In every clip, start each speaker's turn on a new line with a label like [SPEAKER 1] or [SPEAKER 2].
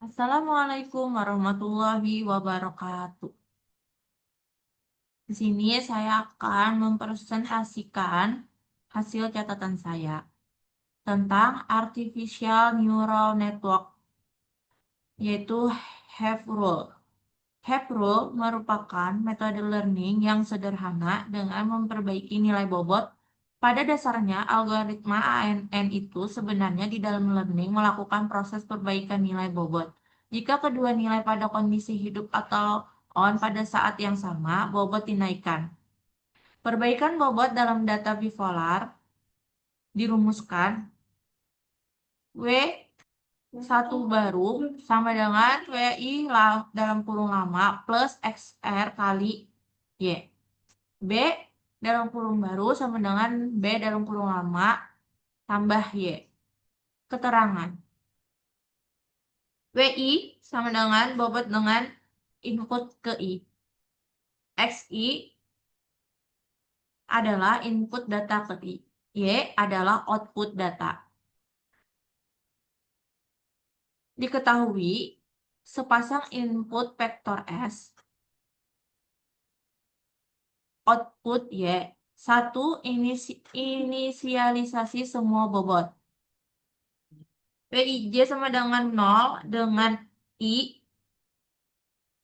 [SPEAKER 1] Assalamualaikum warahmatullahi wabarakatuh. Di sini saya akan mempresentasikan hasil catatan saya tentang Artificial Neural Network, yaitu HAVE Rule. HAVE Rule merupakan metode learning yang sederhana dengan memperbaiki nilai bobot. Pada dasarnya, algoritma ANN itu sebenarnya di dalam learning melakukan proses perbaikan nilai bobot. Jika kedua nilai pada kondisi hidup atau on pada saat yang sama, bobot dinaikkan. Perbaikan bobot dalam data bipolar dirumuskan W1 baru sama dengan WI dalam kurung lama plus XR kali Y. B dalam kurung baru sama dengan B dalam kurung lama tambah Y. Keterangan. WI sama dengan bobot dengan input ke I. XI adalah input data ke I. Y adalah output data. Diketahui, sepasang input vektor S, output Y, satu inisialisasi semua bobot. PIJ sama dengan 0 dengan I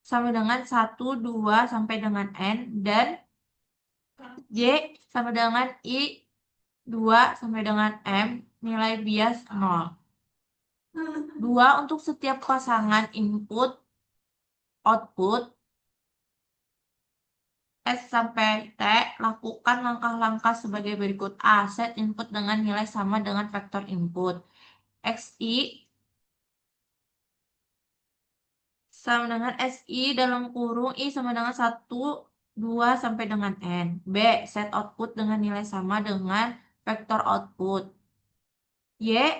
[SPEAKER 1] sama dengan 1, 2, sampai dengan N, dan J sama dengan I 2 sampai dengan M, nilai bias 0. 2 untuk setiap pasangan input, output, S sampai T, lakukan langkah-langkah sebagai berikut. A. Set input dengan nilai sama dengan vektor input. XI sama dengan SI dalam kurung I sama dengan 1, 2, sampai dengan N. B. Set output dengan nilai sama dengan vektor output. J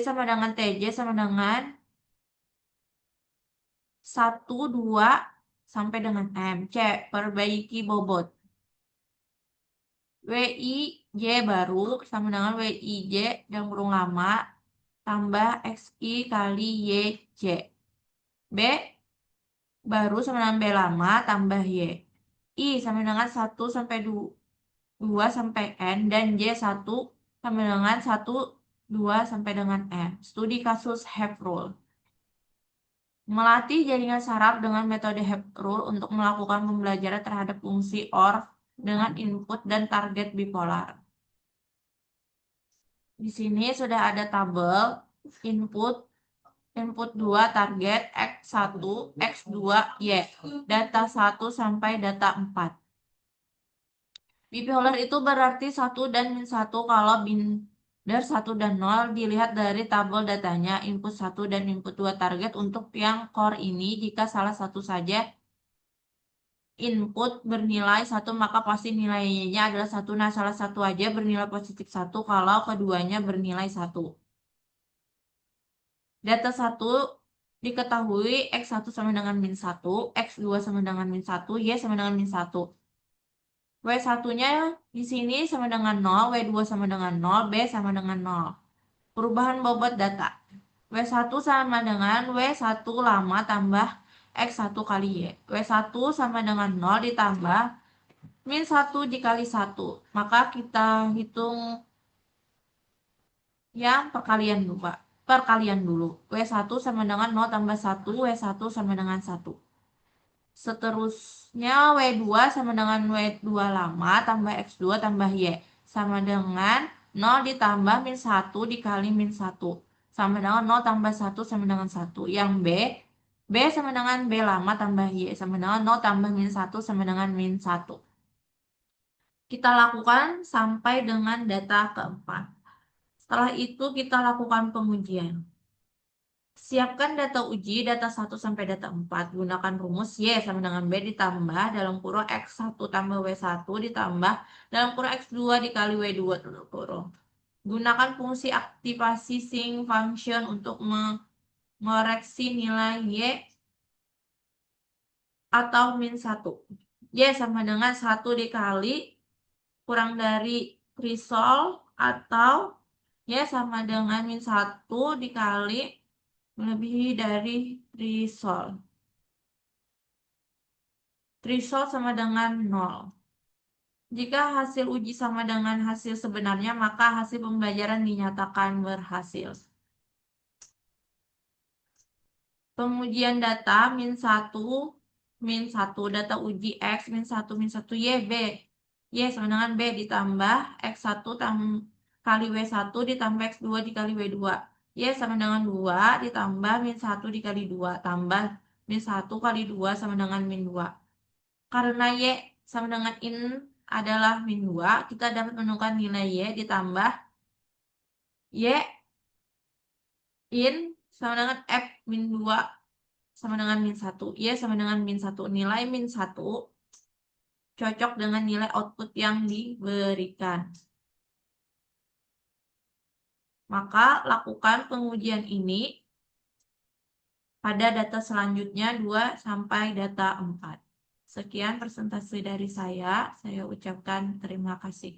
[SPEAKER 1] sama dengan TJ sama dengan 1, 2, sampai dengan M. C. Perbaiki bobot. WIJ baru sama dengan WIJ dalam kurung lama tambah XI kali YJ. B baru sama dengan B lama tambah Y. I sama dengan 1 sampai 2 sampai N dan J 1 sama dengan 1, 2, sampai dengan M. Studi kasus HAVE Rule. Melatih jaringan saraf dengan metode HAVE Rule untuk melakukan pembelajaran terhadap fungsi OR dengan input dan target bipolar. Di sini sudah ada tabel input 2 target X1, X2, Y. Data 1 sampai data 4. Bipolar itu berarti 1 dan min 1 kalau binder 1 dan 0 dilihat dari tabel datanya input 1 dan input 2 target. Untuk yang core ini, jika salah satu saja input bernilai 1 maka pasti nilainya adalah 1. Nah, salah satu aja bernilai positif 1 kalau keduanya bernilai 1. Data 1 diketahui X1 sama dengan min 1, X2 sama dengan min 1, Y sama dengan min 1. W1-nya di sini sama dengan 0, W2 sama dengan 0, B sama dengan 0. Perubahan bobot data. W1 sama dengan W1 lama tambah X1 kali Y. W1 sama dengan 0 ditambah min 1 dikali 1. Maka kita hitung yang perkalian dulu. W1 sama dengan 0 tambah 1, W1 sama dengan 1. Seterusnya W2 sama dengan W2 lama tambah X2 tambah Y. Sama dengan 0 ditambah min 1 dikali min 1. Sama dengan 0 tambah 1 sama dengan 1. Yang B sama dengan B lama tambah Y. Sama dengan 0 tambah min 1 sama dengan min 1. Kita lakukan sampai dengan data keempat. Setelah itu kita lakukan pengujian. Siapkan data uji data 1 sampai data 4. Gunakan rumus Y sama dengan B ditambah dalam kurung X1 tambah W1 ditambah dalam kurung X2 dikali W2 tutup kurung. Gunakan fungsi aktivasi sync function untuk mengoreksi nilai Y atau min 1. Y sama dengan 1 dikali kurang dari resolve atau Y sama dengan min 1 dikali melebihi dari threshold. Threshold sama dengan 0. Jika hasil uji sama dengan hasil sebenarnya, maka hasil pembelajaran dinyatakan berhasil. Pengujian data min 1 data uji X min 1 Y B. Y sama dengan B ditambah X1 kali W1 ditambah X2 dikali W2. Y sama dengan 2 ditambah min 1 dikali 2 tambah min 1 kali 2 sama dengan min 2. Karena Y sama dengan in adalah min 2, kita dapat menemukan nilai Y ditambah Y in sama dengan F min 2 sama dengan min 1. Y sama dengan min 1. Nilai min 1 cocok dengan nilai output yang diberikan. Maka lakukan pengujian ini pada data selanjutnya 2 sampai data 4. Sekian presentasi dari saya ucapkan terima kasih.